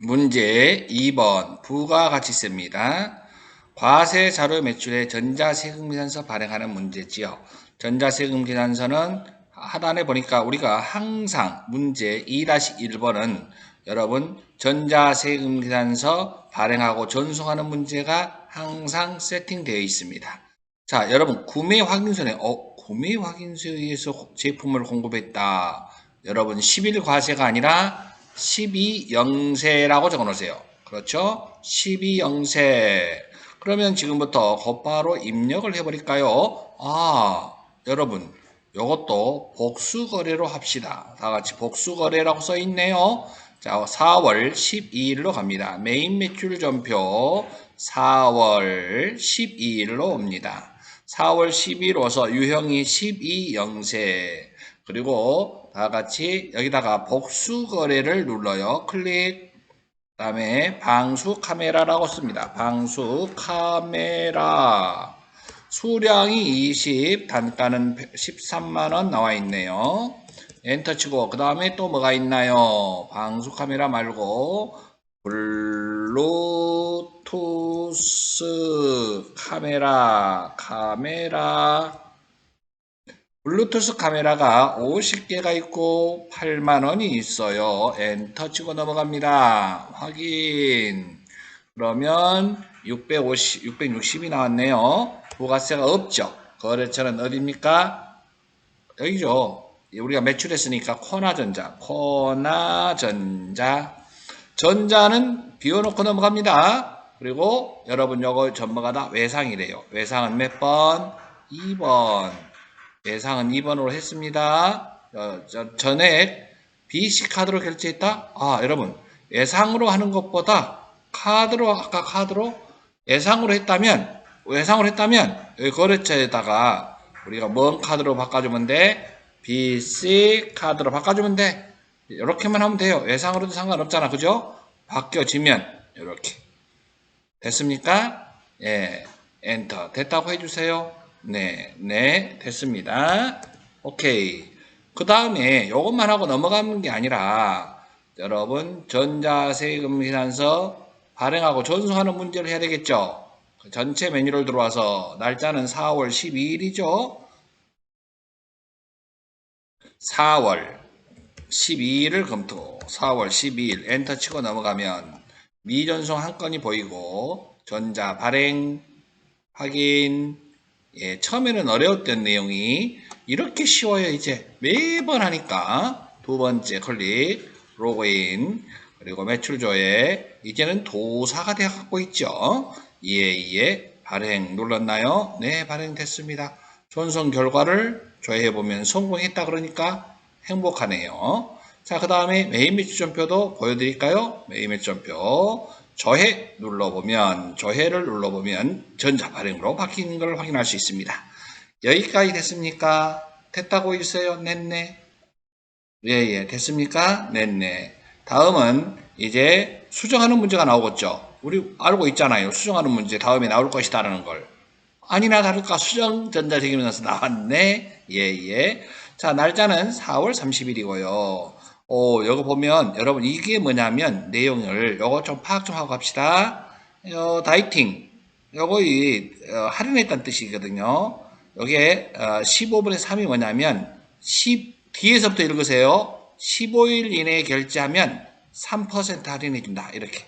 문제 2번 부가가치세입니다. 과세 자료 매출에 전자세금계산서 발행하는 문제지요. 전자세금계산서는 하단에 보니까 우리가 항상 문제 2-1번은 여러분 전자세금계산서 발행하고 전송하는 문제가 항상 세팅되어 있습니다. 자, 여러분 구매 확인서에 구매 확인서에 의해서 제품을 공급했다. 여러분 10일 과세가 아니라 12영세라고 적어 놓으세요. 그렇죠? 12영세. 그러면 지금부터 곧바로 입력을 해버릴까요? 여러분, 요것도 복수거래로 합시다. 다 같이 복수거래라고 써 있네요. 자, 4월 12일로 갑니다. 메인 매출 전표 4월 12일로 옵니다. 4월 12일 와서 유형이 12영세. 그리고 다 같이 여기다가 복수 거래를 눌러요. 클릭. 그다음에 방수 카메라라고 씁니다. 방수 카메라. 수량이 20, 단가는 13만 원 나와 있네요. 엔터 치고 그다음에 또 뭐가 있나요? 방수 카메라 말고 블루투스 카메라 블루투스 카메라가 50개가 있고 8만 원이 있어요. 엔터 치고 넘어갑니다. 확인. 그러면 660이 나왔네요. 부가세가 없죠. 거래처는 어디입니까? 여기죠. 우리가 매출했으니까 코나전자. 전자는 비워놓고 넘어갑니다. 그리고 여러분 요거 전부가 다 외상이래요. 외상은 몇 번? 2번. 예상은 2번으로 했습니다. 전액 BC 카드로 결제했다? 여러분 예상으로 하는 것보다 아까 카드로 예상으로 했다면 여기 거래처에다가 우리가 뭔 카드로 바꿔주면 돼? BC 카드로 바꿔주면 돼. 이렇게만 하면 돼요. 예상으로도 상관없잖아. 그죠? 바뀌어지면 이렇게 됐습니까? 예, 엔터. 됐다고 해주세요. 네, 됐습니다. 오케이. 그 다음에 이것만 하고 넘어가는 게 아니라 여러분 전자세금계산서 발행하고 전송하는 문제를 해야 되겠죠. 전체 메뉴를 들어와서 날짜는 4월 12일이죠. 4월 12일을 검토. 4월 12일 엔터 치고 넘어가면 미전송 한 건이 보이고 전자 발행 확인. 예, 처음에는 어려웠던 내용이 이렇게 쉬워요. 이제 매번 하니까 두 번째 클릭, 로그인, 그리고 매출 조회. 이제는 도사가 되어 갖고 있죠. 예, 발행 눌렀나요? 네, 발행됐습니다. 전송 결과를 조회해 보면 성공했다 그러니까 행복하네요. 자, 그 다음에 메인 매출 전표도 보여드릴까요? 메인 매출 전표. 조회를 눌러보면 전자 발행으로 바뀐 걸 확인할 수 있습니다. 여기까지 됐습니까? 됐다고 있어요? 냈네. 예, 됐습니까? 냈네. 다음은 이제 수정하는 문제가 나오겠죠. 우리 알고 있잖아요. 수정하는 문제 다음에 나올 것이다라는 걸. 아니나 다를까 수정 전자책임서에서 나왔네. 예. 자, 날짜는 4월 30일이고요. 여기 보면 여러분 이게 뭐냐면 내용을 요거 좀 파악 좀 하고 갑시다. 다이팅 요거 할인했다는 뜻이거든요. 여기에 15분의 3이 뭐냐면 뒤에서부터 읽으세요. 15일 이내에 결제하면 3% 할인해준다. 이렇게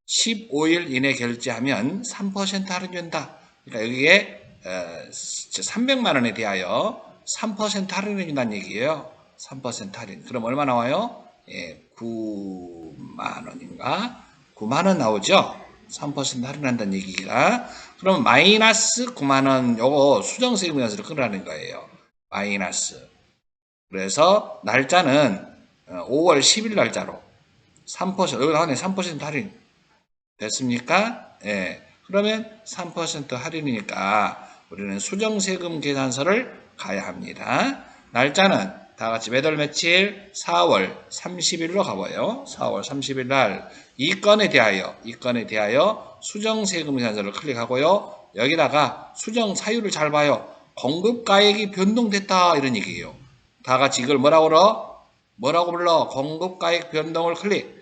15일 이내 결제하면 3% 할인준다. 그러니까 여기에 300만 원에 대하여 3% 할인해준다는 얘기예요. 3% 할인. 그럼 얼마 나와요? 9만 원인가? 9만 원 나오죠? 3% 할인한다는 얘기가. 그럼 마이너스 9만 원 요거 수정세금에서 끊으라는 거예요. 마이너스. 그래서 날짜는 5월 10일 날짜로 3% 여기 나오네. 3% 할인. 됐습니까? 예. 그러면 3% 할인이니까 우리는 수정세금 계산서를 가야 합니다. 날짜는 다 같이 몇 월 며칠? 4월 30일로 가봐요. 4월 30일 날 이 건에 대하여 수정세금 계산서를 클릭하고요. 여기다가 수정 사유를 잘 봐요. 공급가액이 변동됐다 이런 얘기예요. 다 같이 이걸 뭐라고 불러? 공급가액 변동을 클릭.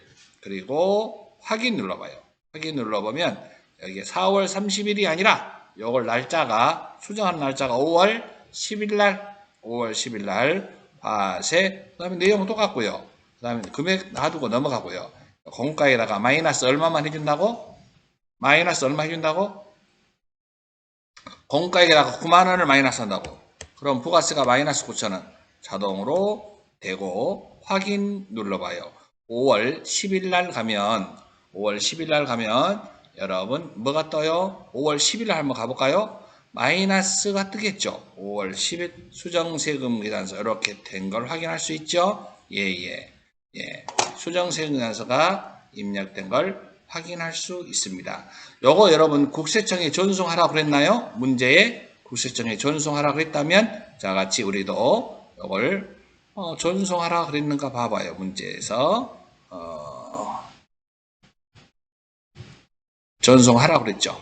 그리고 확인 눌러봐요. 확인 눌러보면 여기 4월 30일이 아니라 요걸 날짜가 수정한 날짜가 5월 10일 날 5월 10일 날 과세 그다음에 내용은 똑같고요. 그다음에 금액 놔두고 넘어가고요. 공가에다가 마이너스 얼마만 해준다고? 마이너스 얼마 해준다고? 공가에다가 9만 원을 마이너스 한다고. 그럼 부가세가 마이너스 9,000원 자동으로 되고 확인 눌러봐요. 5월 10일 날 가면 5월 10일 날 가면 여러분 뭐가 떠요? 5월 10일 날 한번 가볼까요? 마이너스가 뜨겠죠. 5월 10일 수정세금 계산서 이렇게 된 걸 확인할 수 있죠. 예. 수정세금 계산서가 입력된 걸 확인할 수 있습니다. 요거 여러분 국세청에 전송하라고 그랬나요? 문제에 국세청에 전송하라고 했다면 자 같이 우리도 요걸 전송하라고 그랬는가 봐봐요. 문제에서 전송하라고 그랬죠.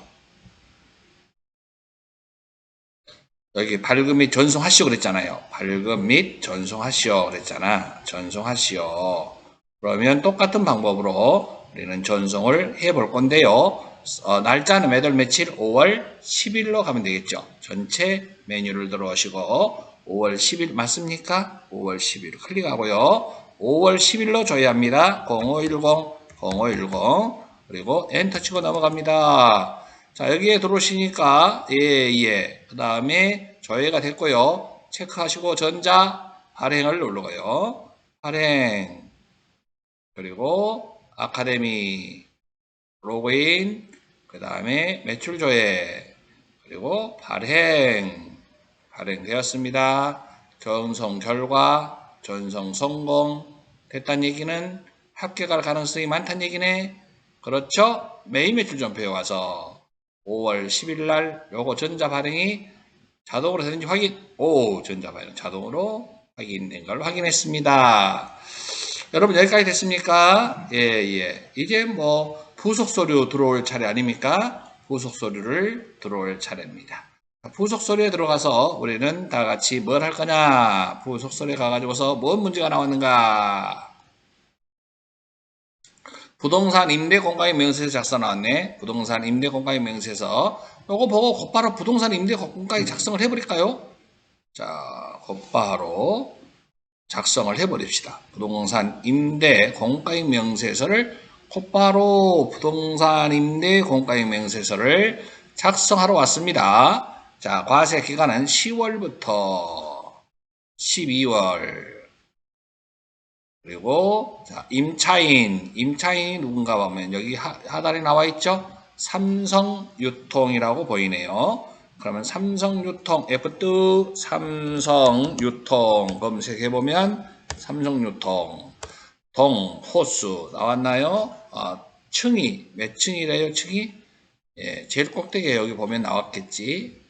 여기 발급 및 전송하시오 그랬잖아요. 발급 및 전송하시오 그랬잖아. 전송하시오. 그러면 똑같은 방법으로 우리는 전송을 해볼 건데요. 날짜는 매달 며칠? 5월 10일로 가면 되겠죠. 전체 메뉴를 들어오시고 5월 10일 맞습니까? 5월 10일 클릭하고요. 5월 10일로 줘야 합니다. 0510 그리고 엔터 치고 넘어갑니다. 자, 여기에 들어오시니까 그 다음에 조회가 됐고요. 체크하시고 전자 발행을 누르고요. 발행 그리고 아카데미 로그인 그 다음에 매출 조회 그리고 발행되었습니다. 전송 결과 전송 성공 됐다는 얘기는 합격할 가능성이 많다는 얘기네. 그렇죠? 매일 매출 전표에 와서 5월 10일 날 요거 전자 발행이 자동으로 되는지 확인. 전자 발행 자동으로 확인된 걸 확인했습니다. 여러분 여기까지 됐습니까? 예. 이제 뭐 부속 서류 들어올 차례 아닙니까? 부속 서류를 들어올 차례입니다. 부속 서류에 들어가서 우리는 다 같이 뭘 할 거냐? 부속 서류에 가가지고서 뭔 문제가 나왔는가? 부동산 임대 공가인 명세서 작성 나왔네. 부동산 임대 공가인 명세서. 요거 보고 곧바로 부동산 임대 공가인 작성을 해버릴까요? 자, 곧바로 작성을 해버립시다. 부동산 임대 공가인 명세서를 곧바로 부동산 임대 공가인 명세서를 작성하러 왔습니다. 자, 과세 기간은 10월부터 12월. 그리고 자, 임차인이 누군가 보면 여기 하단에 나와 있죠. 삼성유통이라고 보이네요. 그러면 삼성유통 F2 삼성유통 검색해 보면 삼성유통 호수 나왔나요? 층이 몇 층이래요? 층이 제일 꼭대기에 여기 보면 나왔겠지.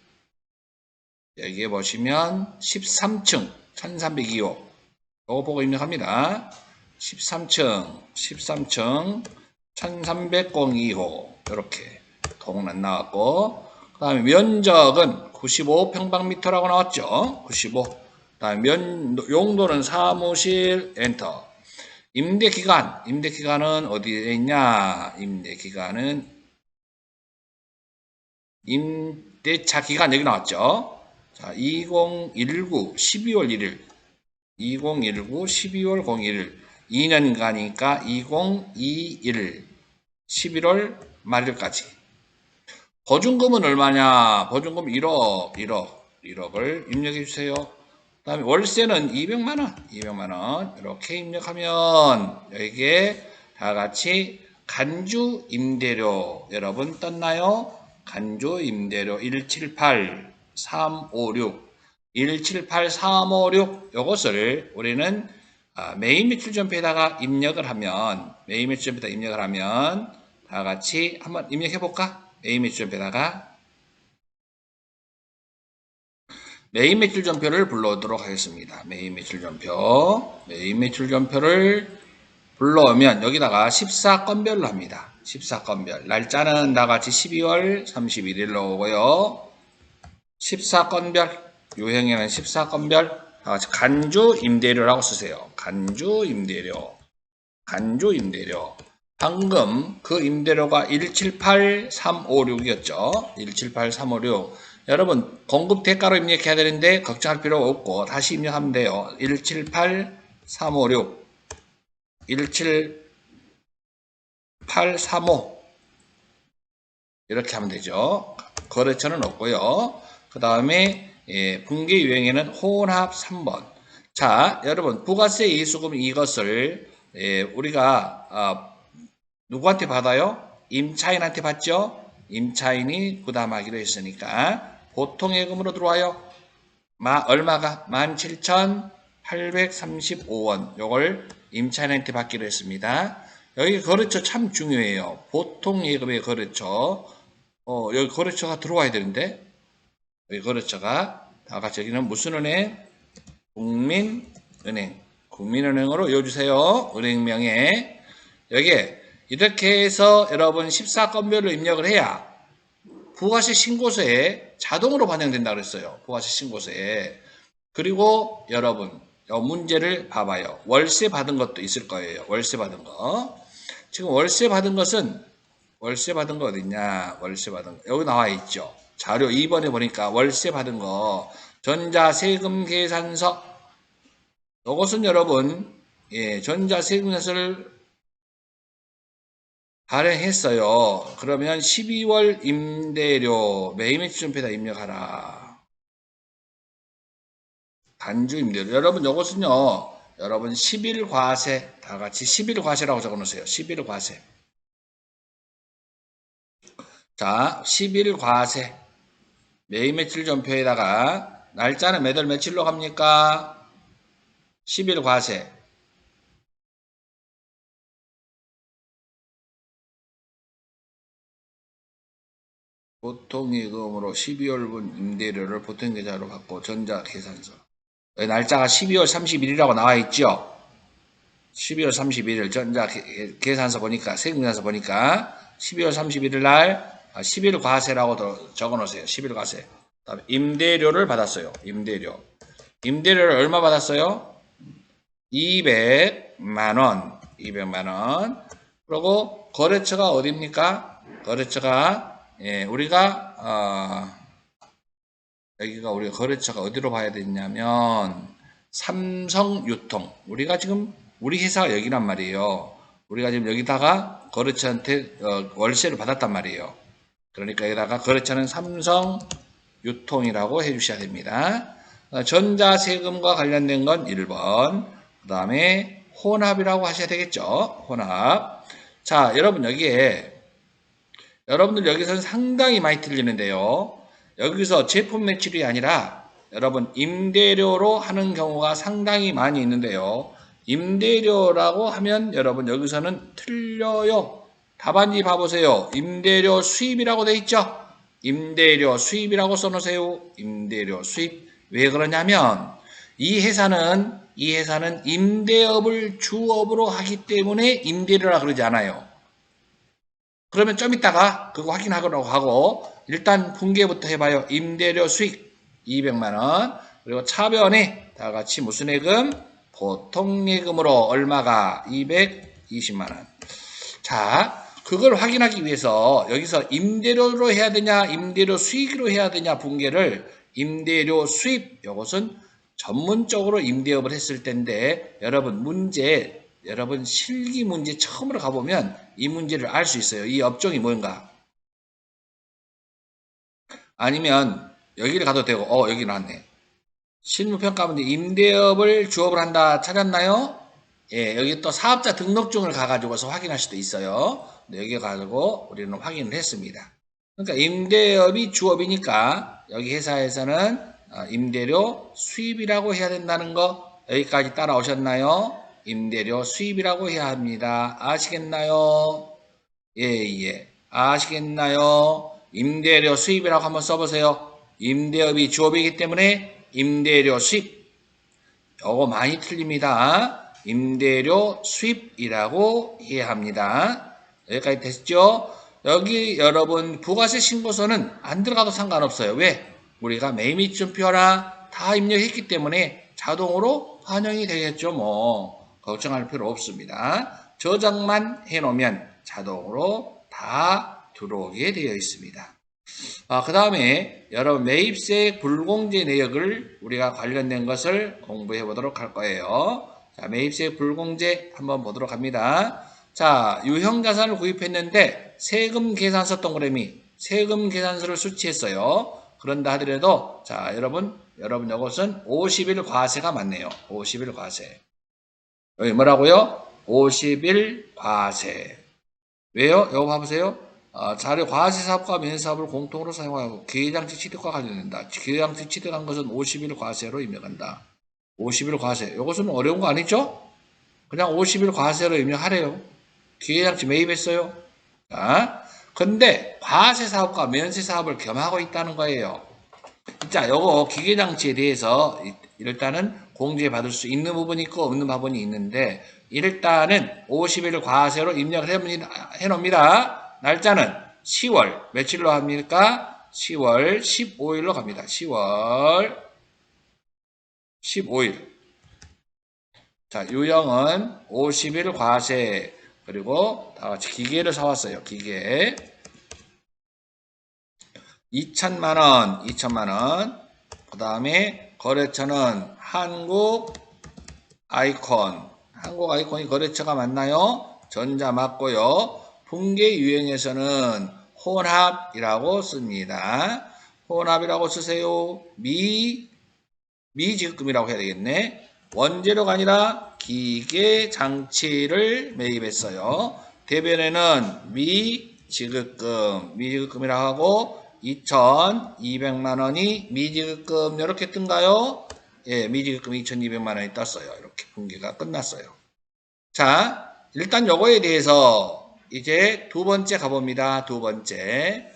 여기에 보시면 13층 1302호 요거 보고 입력합니다. 13층 1302호 이렇게 동안 나왔고 그 다음에 면적은 95평방미터라고 나왔죠. 95. 그 다음에 용도는 사무실 엔터. 임대기간은 어디에 있냐? 임대차 기간 여기 나왔죠. 자, 2019 12월 1일 2019 12월 01일 2년가니까 2021 11월 말일까지. 보증금은 얼마냐? 보증금 1억을 입력해 주세요. 그 다음에 월세는 200만원 이렇게 입력하면 여기에 다 같이 간주 임대료 여러분 떴나요? 간주 임대료 178356 요것을 우리는 메인 매출 전표에다가 입력을 하면 다 같이 한번 입력해 볼까? 메인 매출 전표에다가 메인 매출 전표를 불러오도록 하겠습니다. 메인 매출 전표를 불러오면 여기다가 14건별로 합니다. 14건별. 날짜는 다 같이 12월 31일로 오고요. 14건별. 유형에는 14건별. 다 같이 간주 임대료라고 쓰세요. 간주 임대료. 방금 그 임대료가 178356이었죠. 178356. 여러분 공급 대가로 입력해야 되는데 걱정할 필요 없고 다시 입력하면 돼요. 178356 17835 이렇게 하면 되죠. 거래처는 없고요. 그 다음에 분기 유형에는 혼합 3번. 자, 여러분 부가세 이수금 이것을 우리가 누구한테 받아요? 임차인한테 받죠? 임차인이 부담하기로 했으니까 보통예금으로 들어와요. 얼마가? 17,835원. 요걸 임차인한테 받기로 했습니다. 여기 거래처 참 중요해요. 보통예금의 거래처. 여기 거래처가 들어와야 되는데 여기 거래처가 다 같이 여기는 무슨 은행? 국민은행. 국민은행으로 이어주세요. 은행명에. 여기에 이렇게 해서 여러분 14건별로 입력을 해야 부가세 신고서에 자동으로 반영된다고 그랬어요. 부가세 신고서에. 그리고 여러분 문제를 봐봐요. 월세 받은 것도 있을 거예요. 월세 받은 거. 지금 월세 받은 거 어딨냐? 월세 받은 거 여기 나와 있죠. 자료 2번에 보니까 월세 받은 거 전자세금 계산서. 이것은 여러분 전자세금 계산서를 발행했어요. 그러면 12월 임대료 매매지점표에다 입력하라. 단주 임대료. 여러분 이것은요. 여러분 10일 과세 다 같이 10일 과세라고 적어놓으세요. 10일 과세. 자, 10일 과세 매매칠 점표에다가 날짜는 몇 월 며칠로 갑니까? 10일 과세. 보통예금으로 12월분 임대료를 보통계좌로 받고 전자계산서. 날짜가 12월 31일이라고 나와 있죠. 12월 31일 전자계산서 보니까 세금계산서 보니까 12월 31일 날 10일 과세라고 적어 놓으세요. 10일 과세. 그다음에 임대료를 받았어요. 임대료를 얼마 받았어요? 200만 원. 200만 원. 그리고 거래처가 어디입니까? 거래처가 우리가 여기가 우리 거래처가 어디로 봐야 되냐면 삼성유통. 우리가 지금 우리 회사가 여기란 말이에요. 우리가 지금 여기다가 거래처한테 월세를 받았단 말이에요. 그러니까 여기다가 거래처는 삼성유통이라고 해주셔야 됩니다. 전자세금과 관련된 건 1번. 그 다음에 혼합이라고 하셔야 되겠죠. 혼합. 자, 여러분 여러분들 여기서는 상당히 많이 틀리는데요. 여기서 제품 매출이 아니라 여러분 임대료로 하는 경우가 상당히 많이 있는데요. 임대료라고 하면 여러분 여기서는 틀려요. 답안지 봐보세요. 임대료 수입이라고 돼 있죠. 임대료 수입이라고 써놓으세요. 임대료 수입. 왜 그러냐면 이 회사는 임대업을 주업으로 하기 때문에 임대료라 그러지 않아요. 그러면 좀 이따가 그거 확인하라고 하고 일단 분계부터 해봐요. 임대료 수익 200만원. 그리고 차변에 다 같이 무슨 예금? 보통예금으로 얼마가? 220만원. 자, 그걸 확인하기 위해서 여기서 임대료로 해야 되냐 임대료 수익으로 해야 되냐 분계를 임대료 수입. 이것은 전문적으로 임대업을 했을 텐데 여러분 실기 문제 처음으로 가보면 이 문제를 알 수 있어요. 이 업종이 뭔가. 아니면 여기를 가도 되고 여기 나왔네. 실무평가 문제 임대업을 주업을 한다 찾았나요? 예, 여기 또 사업자 등록증을 가가지고서 확인할 수도 있어요. 여기 가지고 우리는 확인을 했습니다. 그러니까 임대업이 주업이니까 여기 회사에서는 임대료 수입이라고 해야 된다는 거 여기까지 따라오셨나요? 임대료 수입이라고 해야 합니다. 아시겠나요? 예. 아시겠나요? 임대료 수입이라고 한번 써보세요. 임대업이 주업이기 때문에 임대료 수입. 요거 많이 틀립니다. 임대료 수입이라고 해야 합니다. 여기까지 됐죠? 여기 여러분 부가세 신고서는 안 들어가도 상관없어요. 왜? 우리가 매입점표나 다 입력했기 때문에 자동으로 반영이 되겠죠. 뭐 걱정할 필요 없습니다. 저장만 해놓으면 자동으로 다 들어오게 되어 있습니다. 그 다음에 여러분 매입세 불공제 내역을 우리가 관련된 것을 공부해 보도록 할 거예요. 자, 매입세 불공제 한번 보도록 합니다. 자, 유형자산을 구입했는데 세금 계산서 동그라미, 세금 계산서를 수취했어요. 그런다 하더라도 자, 여러분 이것은 50일 과세가 맞네요. 50일 과세. 여기 뭐라고요? 50일 과세. 왜요? 이거 봐보세요. 자료 과세사업과 면세사업을 공통으로 사용하고 기회장치 취득과 관련된다. 기회장치 취득한 것은 50일 과세로 임명한다. 50일 과세. 이것은 어려운 거 아니죠? 그냥 50일 과세로 임명하래요. 기회장치 매입했어요. 자, 근데 과세사업과 면세사업을 겸하고 있다는 거예요. 자, 요거 기계장치에 대해서 일단은 공제받을 수 있는 부분이 있고 없는 부분이 있는데 일단은 50일 과세로 입력을 해놓습니다. 날짜는 10월 며칠로 합니까? 10월 15일로 갑니다. 10월 15일. 자, 유형은 50일 과세. 그리고 다 같이 기계를 사왔어요. 기계. 2천만 원, 2천만 원. 그 다음에 거래처는 한국 아이콘. 한국 아이콘이 거래처가 맞나요? 전자 맞고요. 분계 유형에서는 혼합이라고 씁니다. 혼합이라고 쓰세요. 미지급금이라고 해야 되겠네. 원재료가 아니라 기계 장치를 매입했어요. 대변에는 미지급금이라고 하고 2,200만 원이 미지급금 이렇게 뜬가요? 예, 미지급금 2,200만 원이 떴어요. 이렇게 분기가 끝났어요. 자, 일단 요거에 대해서 이제 두 번째 가봅니다. 두 번째.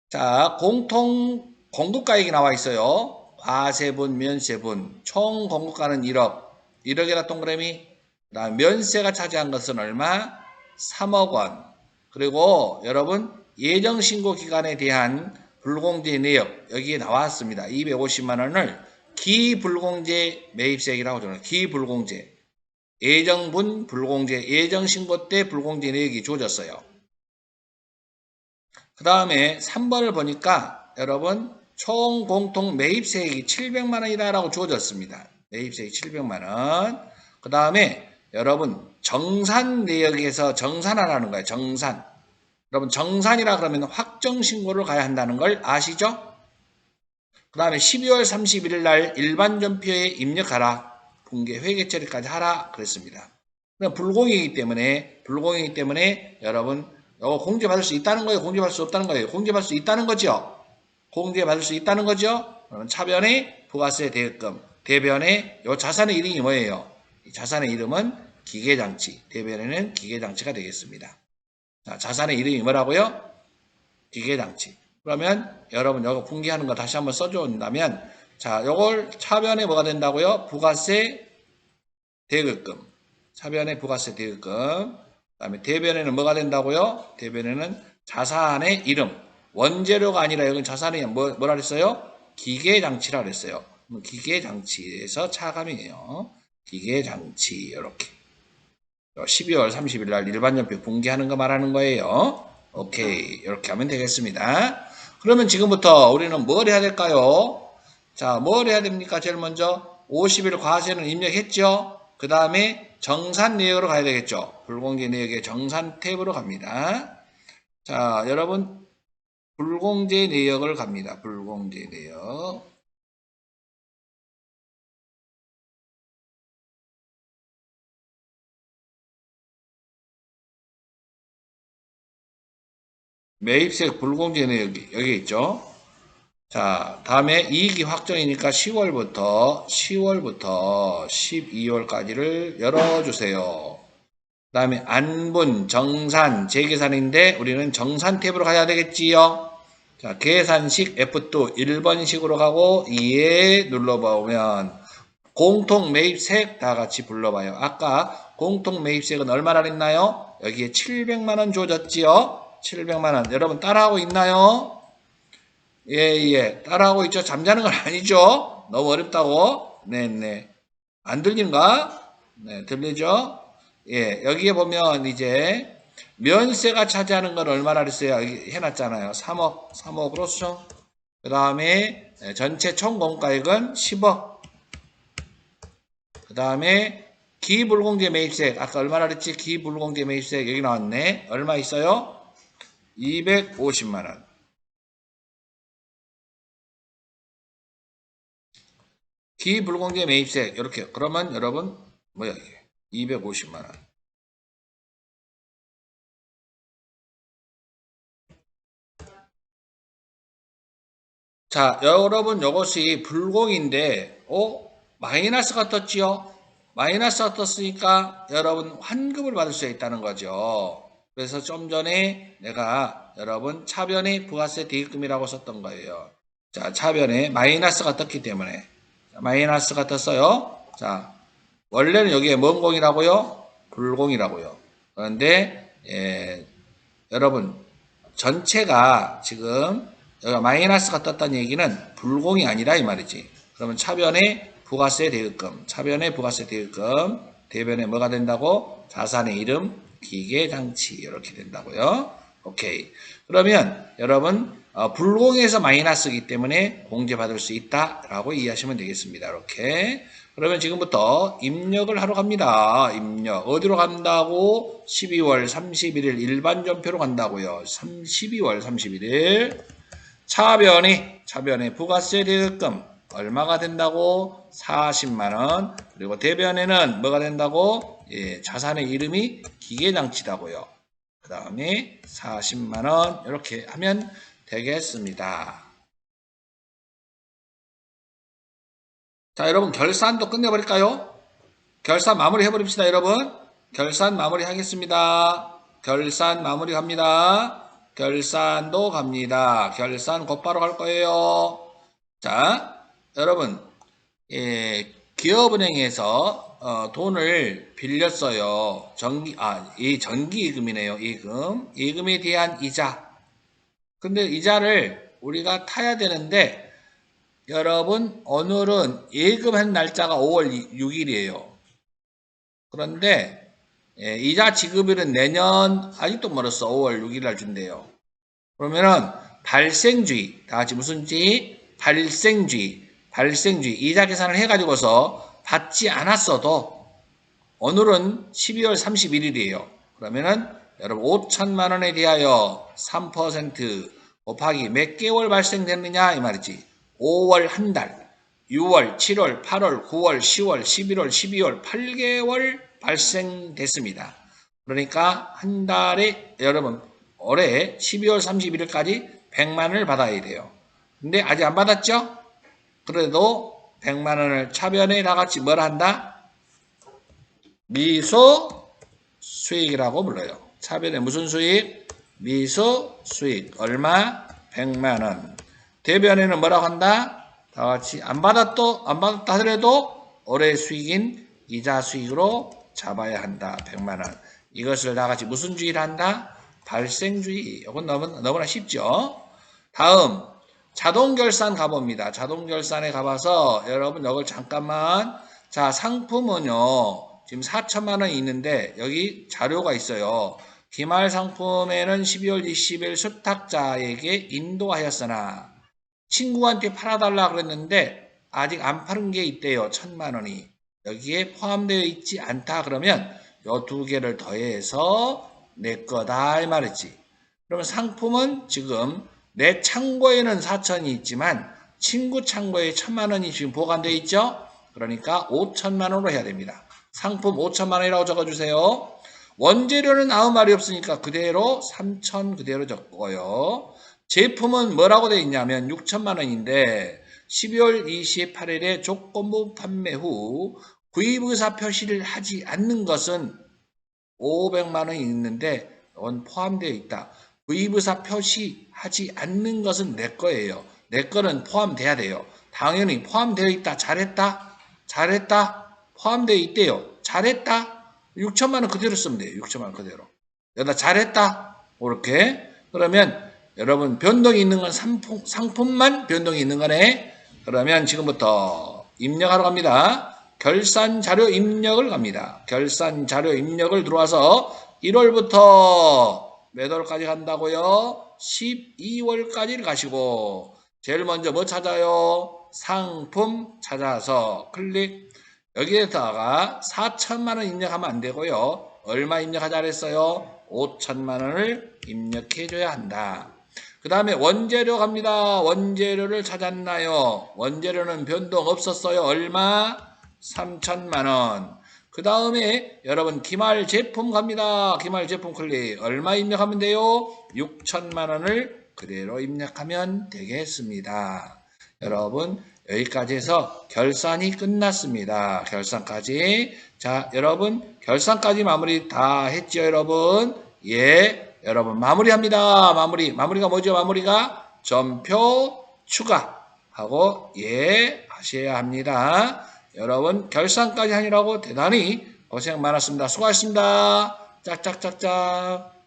자, 공통 공급가액이 나와 있어요. 과세분, 면세분. 총 공급가는 1억. 1억이라 동그라미. 그다음 면세가 차지한 것은 얼마? 3억 원. 그리고 여러분 예정신고 기간에 대한 불공제 내역 여기에 나왔습니다. 250만 원을 기불공제 매입세액이라고 저는 기불공제. 예정분 불공제, 예정신고 때 불공제 내역이 주어졌어요. 그 다음에 3번을 보니까 여러분 총 공통 매입세액이 700만 원이다라고 주어졌습니다. 매입세액 700만 원. 그 다음에 여러분 정산 내역에서 정산하라는 거예요. 정산. 여러분 정산이라 그러면 확정신고를 가야 한다는 걸 아시죠? 그 다음에 12월 31일 날 일반전표에 입력하라. 분계 회계 처리까지 하라 그랬습니다. 불공이기 때문에 여러분 이거 공제받을 수 있다는 거예요? 공제받을 수 없다는 거예요? 공제받을 수 있다는 거죠? 공제받을 수 있다는 거죠? 그러면 차변의 부가세 대액금, 대변의 이 자산의 이름이 뭐예요? 이 자산의 이름은 기계장치, 대변에는 기계장치가 되겠습니다. 자, 자산의 이름이 뭐라고요? 기계장치. 그러면 여러분 이거 분기하는 거 다시 한번 써준다면 자, 요걸 차변에 뭐가 된다고요? 부가세 대액금. 차변에 부가세 대액금. 그다음에 대변에는 뭐가 된다고요? 대변에는 자산의 이름. 원재료가 아니라 여기는 자산의 뭐라 그랬어요? 기계장치라 그랬어요. 기계장치에서 차감이에요. 기계장치 이렇게. 12월 30일 날 일반전표 분기하는 거 말하는 거예요. 오케이. 이렇게 하면 되겠습니다. 그러면 지금부터 우리는 뭘 해야 될까요? 자, 뭘 해야 됩니까? 제일 먼저 50일 과세는 입력했죠? 그 다음에 정산 내역으로 가야 되겠죠? 불공제 내역의 정산 탭으로 갑니다. 자, 여러분 불공제 내역을 갑니다. 불공제 내역. 매입세 불공제 내역이 여기 있죠? 자, 다음에 이익이 확정이니까 10월부터 12월까지를 열어주세요. 그 다음에 안분, 정산, 재계산인데 우리는 정산 탭으로 가야 되겠지요. 자, 계산식 F2 1번식으로 가고 2에 눌러보면 공통 매입세액 다 같이 불러봐요. 아까 공통 매입세액은 얼마나 했나요? 여기에 700만원 주어졌지요. 700만원. 여러분 따라하고 있나요? 예. 따라하고 있죠? 잠자는 건 아니죠? 너무 어렵다고? 네네. 안 들리는가? 네, 들리죠? 예, 여기에 보면 이제 면세가 차지하는 건 얼마나 그랬어요? 여기 해놨잖아요. 3억으로 수정. 그 다음에 전체 총 공가액은 10억. 그 다음에 기불공제 매입세액. 아까 얼마나 그랬지? 기불공제 매입세액 여기 나왔네. 얼마 있어요? 250만원. 기불공제 매입세액. 이렇게. 그러면 여러분, 뭐야, 이게? 250만원. 자, 여러분, 요것이 불공인데, 마이너스가 떴지요? 마이너스가 떴으니까 여러분 환급을 받을 수 있다는 거죠. 그래서 좀 전에 내가 여러분 차변의 부가세 대입금이라고 썼던 거예요. 자, 차변에 마이너스가 떴기 때문에. 마이너스가 떴어요. 자, 원래는 여기에 뭔 공이라고요? 불공이라고요. 그런데, 여러분, 전체가 지금 여기가 마이너스가 떴다는 얘기는 불공이 아니라 이 말이지. 그러면 차변의 부가세 대입금, 차변의 부가세 대입금, 대변에 뭐가 된다고? 자산의 이름, 기계장치 이렇게 된다고요. 오케이. 그러면 여러분 불공에서 마이너스이기 때문에 공제받을 수 있다라고 이해하시면 되겠습니다. 이렇게. 그러면 지금부터 입력을 하러 갑니다. 입력. 어디로 간다고? 12월 31일 일반전표로 간다고요. 12월 31일. 차변의 부가세 대입금 얼마가 된다고? 40만원. 그리고 대변에는 뭐가 된다고? 예, 자산의 이름이 기계장치다고요. 그 다음에 40만원 이렇게 하면 되겠습니다. 자, 여러분 결산도 끝내버릴까요? 결산 마무리 해버립시다, 여러분. 결산 마무리 하겠습니다. 결산 마무리 갑니다. 결산도 갑니다. 결산 곧바로 갈 거예요. 자, 여러분, 기업은행에서 돈을 빌렸어요. 이 전기예금이네요. 예금에 대한 이자. 근데 이자를 우리가 타야 되는데 여러분 오늘은 예금한 날짜가 5월 6일이에요. 그런데 이자 지급일은 내년 아직도 멀었어. 5월 6일 날 준대요. 그러면은 발생주의, 다 같이 무슨 주의? 발생주의 이자 계산을 해가지고서 받지 않았어도 오늘은 12월 31일이에요. 그러면은 여러분 5천만 원에 대하여 3% 곱하기 몇 개월 발생됐느냐 이 말이지. 5월 한 달, 6월, 7월, 8월, 9월, 10월, 11월, 12월 8개월 발생됐습니다. 그러니까 한 달에 여러분 올해 12월 31일까지 100만 원을 받아야 돼요. 근데 아직 안 받았죠? 그래도 100만 원을 차변에 나같이 뭘 한다? 미소 수익이라고 불러요. 차변에 무슨 수익? 미소 수익. 얼마? 100만 원. 대변에는 뭐라고 한다? 다 같이 안 받았다 하더라도 올해 수익인 이자 수익으로 잡아야 한다. 100만 원. 이것을 다 같이 무슨 주의를 한다? 발생주의. 이건 너무나 쉽죠? 다음 자동결산 가봅니다. 자동결산에 가봐서 여러분 이걸 잠깐만. 자, 상품은요. 지금 4천만 원이 있는데 여기 자료가 있어요. 기말 상품에는 12월 20일 수탁자에게 인도하였으나 친구한테 팔아달라 그랬는데 아직 안 파는 게 있대요. 1,000만 원이. 여기에 포함되어 있지 않다 그러면 요 두 개를 더해서 내 거다 이 말이지. 그러면 상품은 지금 내 창고에는 4천이 있지만 친구 창고에 1,000만 원이 지금 보관되어 있죠. 그러니까 5천만 원으로 해야 됩니다. 상품 5천만 원이라고 적어주세요. 원재료는 아무 말이 없으니까 그대로 3천 그대로 적고요. 제품은 뭐라고 되어 있냐면 6천만 원인데 12월 28일에 조건부 판매 후 구입의사 표시를 하지 않는 것은 500만 원이 있는데 이건 포함되어 있다. 구입의사 표시하지 않는 것은 내 거예요. 내 거는 포함돼야 돼요. 당연히 포함되어 있다. 잘했다. 포함되어 있대요. 잘했다. 6천만 원 그대로 쓰면 돼요. 6천만 원 그대로. 여기다 잘했다. 이렇게. 그러면 여러분 변동이 있는 건 상품만 변동이 있는 거네. 그러면 지금부터 입력하러 갑니다. 결산 자료 입력을 갑니다. 결산 자료 입력을 들어와서 1월부터 몇 월까지 간다고요? 12월까지를 가시고 제일 먼저 뭐 찾아요? 상품 찾아서 클릭. 여기에다가 4천만 원 입력하면 안 되고요. 얼마 입력하자 그랬어요? 5천만 원을 입력해 줘야 한다. 그 다음에 원재료 갑니다. 원재료를 찾았나요? 원재료는 변동 없었어요. 얼마? 3천만 원. 그 다음에 여러분 기말 제품 갑니다. 기말 제품 클릭. 얼마 입력하면 돼요? 6천만 원을 그대로 입력하면 되겠습니다. 여러분 여기까지 해서 결산이 끝났습니다. 결산까지. 자, 여러분 결산까지 마무리 다 했죠, 여러분? 예, 여러분 마무리합니다. 마무리가 뭐죠? 마무리가 점표 추가하고 예 하셔야 합니다. 여러분 결산까지 하느라고 대단히 고생 많았습니다. 수고하셨습니다. 짝짝짝짝.